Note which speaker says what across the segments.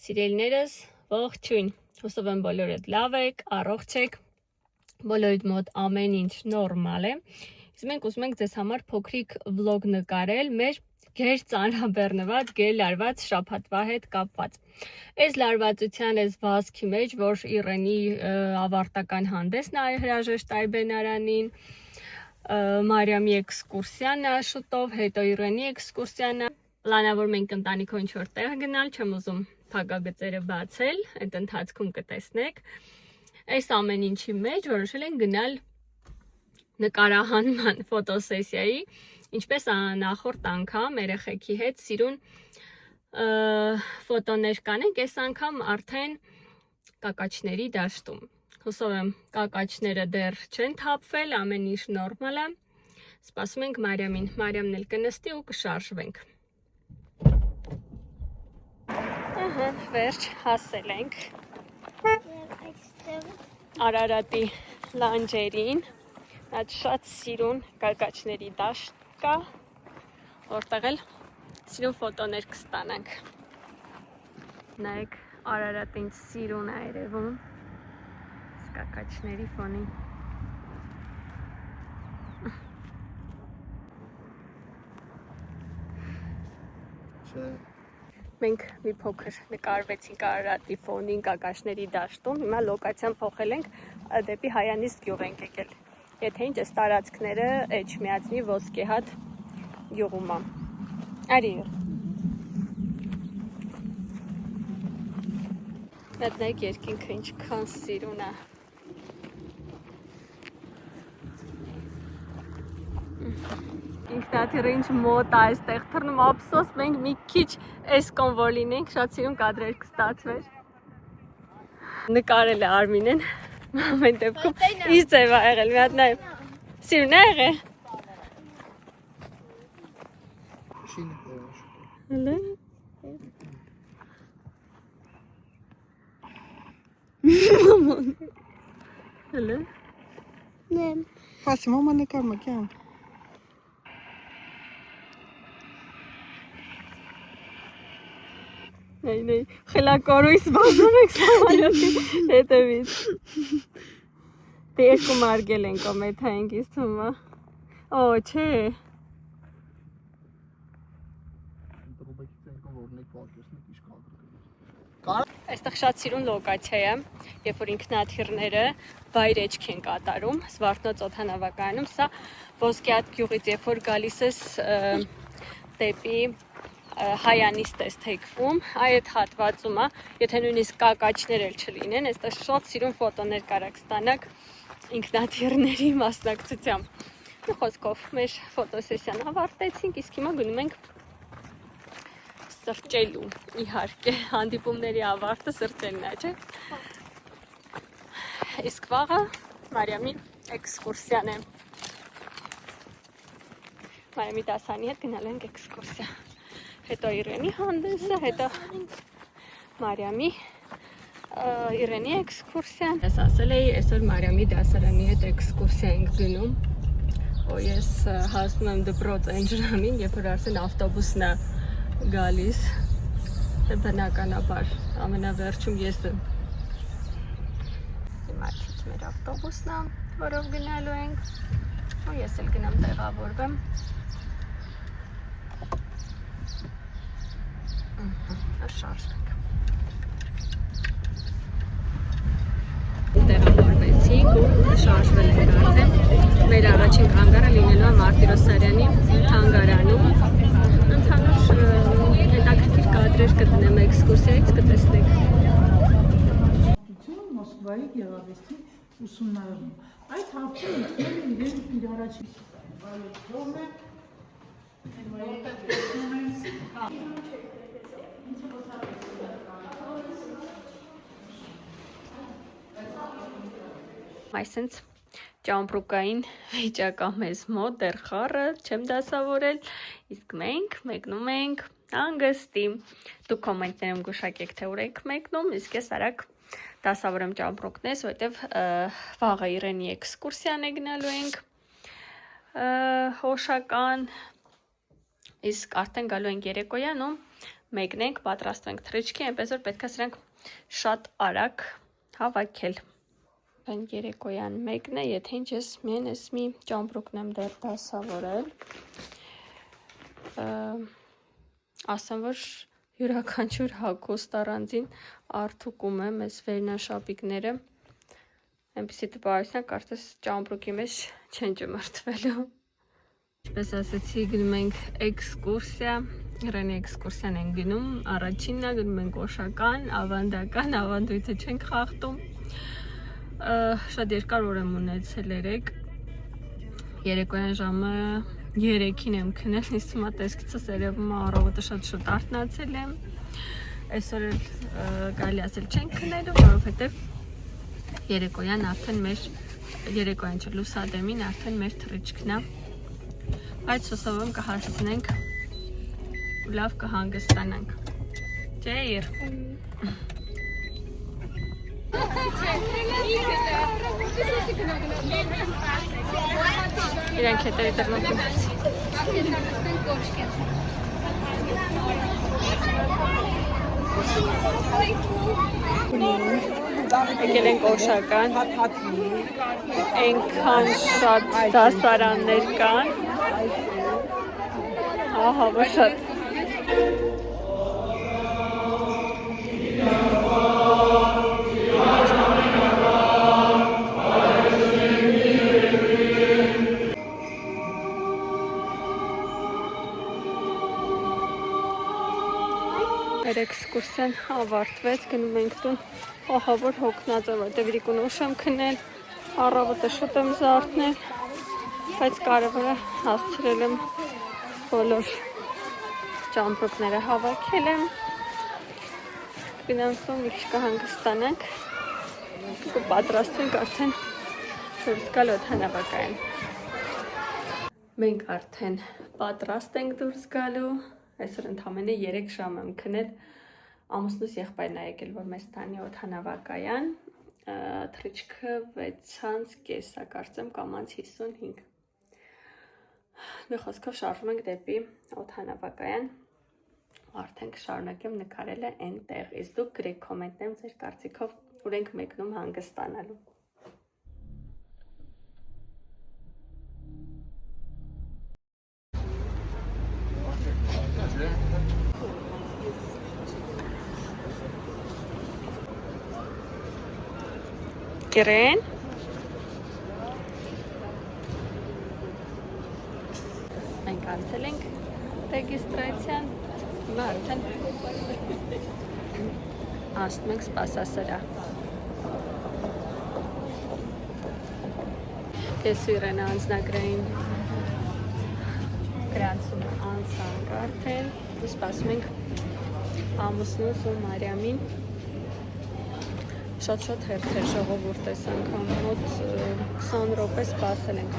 Speaker 1: Սիրելիներս, ողջույն, հուսով եմ բոլորդ լավ եք, առողջ եք, բոլորիդ մոտ ամեն ինչ նորմալ է, իսկ մենք ուզում ենք ձեզ համար փոքրիկ վլոգ նկարել մեր գեր ծանրաբեռնված, գեր լարված շաբաթվա հետ կապված։ Այս լարվածության այս վազքի մեջ, որ Իրենի ավարտական հանդեսն է հրաժեշտ Այբենարանին, Մարիամի էքսկուրսիան է շուտով, հետո Իրենի էքսկուրսիան է, պլանավորում ենք ընտանիքով ինչ-որ տեղ գնալ, չեմ ուզում փակագծերը բացել, այդ ընթացքում կտեսնեք։ Այս ամեն ինչի մեջ որոշել ենք գնալ նկարահանման ֆոտոսեսիայի, ինչպես նախորդ անգամ երեխեքի հետ սիրուն ֆոտոներ կանենք, այս անգամ արդեն կակաչների դաշտում։ Հուսով եմ կակաչները դեռ չեն թափվել, ամեն ինչ նորմալ է։ Սպասում ենք Մարիամին, Մարիամն էլ կնստի ու կշարժվենք։ Ահա, վերջ հասել ենք Արարատի լանջերին, այդ շատ սիրուն կակաչների դաշտ կա, որտեղ էլ սիրուն ֆոտոներ կստանանք։ Նայեք, Արարատը ինչ սիրուն է երևում կակաչների ֆոնին։ Մենք մի փոքր նկարվեցինք Արարատի ֆոնին կակաչների դաշտում, հիմա լոկացիան փոխել ենք, դեպի Հայանիստ գյուղ ենք եկել։ Եթե ինչ այս տարածքները Էջմիածնի Ոսկեհատ գյուղում է։ Արի։ Մտնեք երկինքը ինչքան սիրուն է։ Ինքնաթիռը ինչ մոտ է այստեղ թռնում, ափսոս մենք մի քիչ այս կոնվոր լինենք, շատ սիրուն կադրեր կստացվեր։ Նկարել է Արմինեն, ամեն դեպքում իր ձև ա եղել, մի հատ նայ։ Սիրուն է եղել։ Հələ։ Մաման։ Հələ։ Նեմ։
Speaker 2: Ֆասի մամա նկար մակյան։
Speaker 1: Նայ, խելակորույս վազում եք սավարյոտի հետևից։ Դե երկու մարգել ենք ամետ հայենք իզ թումա։ Օ, չէ։ Այստեղ շատ սիրուն լոկացիա է, երբ որ ինքնաթիռները վայր էջք են կատարում, Զվարթնոց օդանավակայանում, սա Ոսկեհատ գյուղից, երբ որ գալիս ես դեպի Հայանիստ ես թեքվում, այդ հատվածում է, եթե նույնիսկ կակաչներ էլ չլինեն, այստեղ շատ սիրուն ֆոտոներ կարաք ստանաք ինքնաթիռների մասնակցությամբ։ Մի խոսքով մեր ֆոտոսեսիան ավարտեցինք, իսկ հիմա գնում ենք սրճելու, իհարկե, հանդիպումների ավարտը սրճելն է, չէ։ Իսկ վաղը Մարիամի էքսկուրսիան է։ Մարիամի դասարանի հետ գնալու ենք էքսկուրսիա։ Հետո Իրենի հանդեսը, հետո Մարիամի Իրենի էքսկուրսիան։ Ես ասել էի, այսօր Մարիամի դասարանի հետ էքսկուրսիա ենք գնում։ Ու ես հասնում եմ դպրոց այն ժամին, երբ որ արդեն ավտոբուսն է գալիս։ Բնականաբար ամենավերջում ես եմ։ Հիմա քիչ մեր ավտոբուսն է, որով գնալու ենք։ Ու ես էլ գնամ տեղավորվեմ։ Շարժվենք։ Տեղավորվեցինք ու շարժվել ենք արդեն։ Մեր առաջին հանգարը լինելու է Մարտիրոս Սարյանի թանգարանում։ Ընդհանուր հետաքրքիր կադրեր կդնեմ էքսկուրսիայից, կտեսնեք։
Speaker 2: Մոսկվայի գեղարվեստի ուսումնարանում։ Այդ հարցը իր առաջին
Speaker 1: Այսինքն ճամպրուկային վիճակա մեզ մոտ դեռ խառը չեմ դասավորել, իսկ մենք մեկնում ենք հանգստի։ Դուք կոմենտներում գուշակեք, թե ուր եք մեկնում, իսկ ես արագ դասավորեմ ճամպրուկներս, որտեվ վաղը Իրենի էքսկուրսիան է գնալու ենք հոշական, իսկ արդեն գալու ենք երեկոյան ու մեկնենք, պատրաստվենք թռիչքի, այնպես որ պետք է սրանք շատ արագ հավաքել։ Այն երեկոյան մեկն է, եթե ինչ ես միայն ես մի ճամպրուկն եմ դեռ դասավորել։ Ասեմ, որ յուրաքանչյուր հագուստ առանձին արդուկում եմ այս վերնաշապիկները, այնպիսի տպավորություն, կարծես ճամպրուկի մեջ չեն ճմրթվելու։ Ինչպես ասացի, գնում ենք էքսկուրսիա, Իրանի էքսկուրսիան են գնում, առաջինն է, գնում ենք Օշական, ավանդական, ավանդույթը չենք խախտում։ Շատ երկար օր եմ ունեցել երեկոյան ժամը 3-ին եմ քնել, նիստումա տեսքիցս երևում է առավոտը շատ արթնացել եմ, այսօր էլ կարելի ասել չենք քնելու, որովհետև երեկոյան արդեն մեր, երեկոյան չէ, լուսադեմին արդեն մեր թռիչքն է, բայց հուսով եմ կհասցնենք ու լավ կհանգստանանք, չէ Իր։ Իրանք հետևի տրնոքում եկել ենք Օշական, այնքան շատ դասարաններ կան, ահա որ շատ։ Էքսկուրսիան ավարտվեց, գնում ենք տուն, ահա որ հոգնած եմ, որտեղ իրիկուն ուշ եմ քնել, առավոտը շուտ եմ զարթնել, բայց կարևորը հասցրել եմ բոլոր ճամպրուկները հավաքել եմ, գնանք տուն, մի քիչ կհանգստանանք, կպատրաստվենք արդեն դուրս գալ օդանավակայան։ Մենք արդեն պատրաստ ենք դուրս գալու, այսօր ընդամենը 3 ժամ եմ քնել, ամուսնուս եղբայրն է եկել, որ մեզ տանի օդանավակայան, թռիչքը 6:30 է, կարծեմ կամանց 55։ Մի խոսքով շարժում ենք դեպի օդանավակայան, արդեն կշարունակեմ նկարելը այնտեղ, իսկ դուք գրեք կոմենտներում ձեր կարծիքով ուր ենք մեկնում հանգստանալու։ Կերեն մենք անցել ենք ռեգիստրացիան, հիմա արդեն անցնում ենք սպասասրահ։ Ես ու Իրենը անձնագրային գրանցումը անցանք արդեն, սպասում ենք ամուսնուս ու Մարիամին, շատ հերթեր ժողովուրդ ես անգամ, մոտ 20 րոպե սպասել ենք,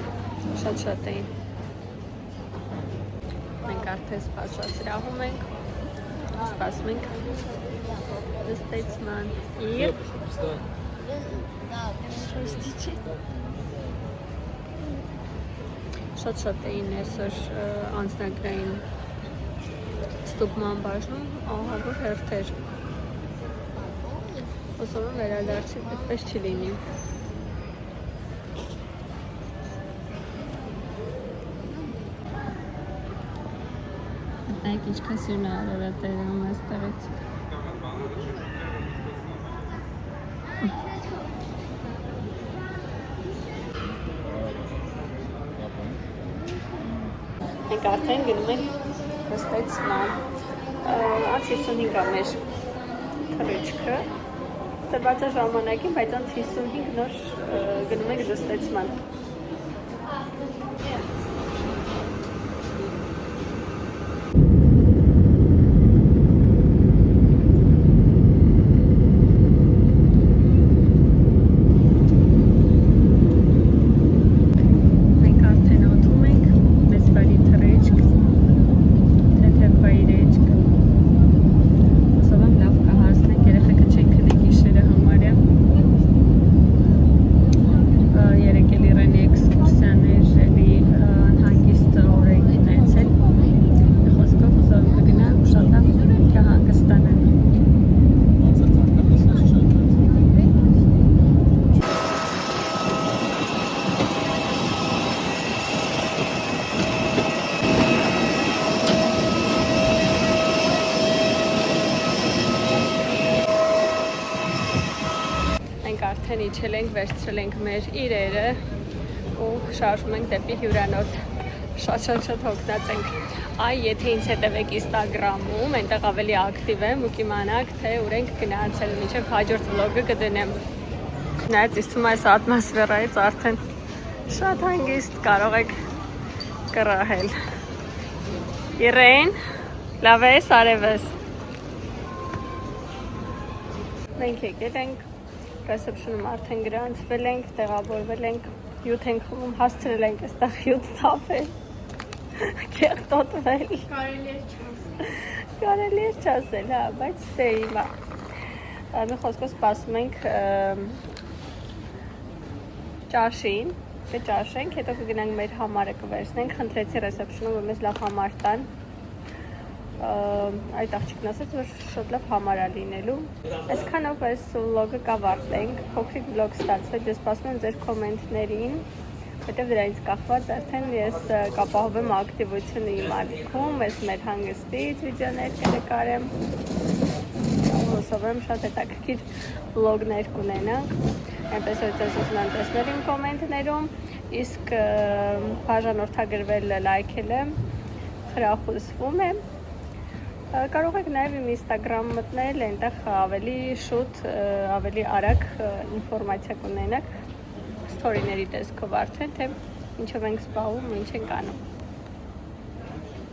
Speaker 1: շատ էին։ Մենք արդեն սպասասրահում ենք, սպասում ենք նստեցման Իր։ Շատ էին այսօր անձնագրային ստուգման բաժնում, ահա որ հերթեր։ Հուսով եմ վերադարձին այդպես չի լինի։ Այք ինչքան սիրուն է Արորա տերում այստեղից։ Մենք արդեն գնում ենք նստեցման, անց 55 է մեր թռիչքը, տրված է ժամանակին, բայց անց 55 նոր գնում ենք նստեցման։ Երեկել Իրանի էքսկուրսիաներ, էլի արդեն իջել ենք, վերցրել ենք մեր իրերը ու շարժվում ենք դեպի հյուրանոց։ Շատ հոգնած ենք։ Այ եթե ինձ հետևեք Instagram-ում, այնտեղ ավելի ակտիվ եմ ու կիմանաք, թե ուր ենք գնացել, մինչև հաջորդ վլոգը կդնեմ։ Նայած իստում այս ատմոսֆերայից արդեն շատ հանգիստ կարող եք կռահել։ Իրեն, լավ ես, արև ես։ Մենք եկել ենք, ռեսեպշնում արդեն գրանցվել ենք, տեղավորվել ենք, յուտ ենք խմում, հասցրել ենք այստեղ յուտ թափել, կեղտոտվել։ Կարելի է չասել, հա, բայց դե հիմա։ Մի խոսքով սպասում ենք ճաշին, կճաշենք, հետո կգնանք մեր համարը կվերցնենք, խնդրեցի ռեսեպշնում, որ մեզ լավ համար տան։ Այդ աղջիկն ասաց, որ շատ լավ համար է լինելու։ Այսքանով այս վլոգը կավարտենք, փոքրիկ վլոգ ստացվեց, ես սպասում եմ ձեր կոմենտներին, հետև դրանից կախված արդեն ես կապահովեմ ակտիվությունը իմ ալիքում, ես մեր հանգստից վիդեոներ կնկարեմ, հուսով եմ շատ հետաքրքիր վլոգներ կունենանք, այնպես որ ձեզ ուզում եմ տեսնել իմ կոմենտներում, իսկ բաժանորդագրվել լայքել եմ, խրախուսվում եմ։ Կարող եք նաև իմ Instagram մտնել, այնտեղ ավելի շուտ, ավելի արագ ինֆորմացիա կունենաք, սթորիների տեսքով արդեն, թե ինչով ենք զբաղվում ու ինչ ենք անում։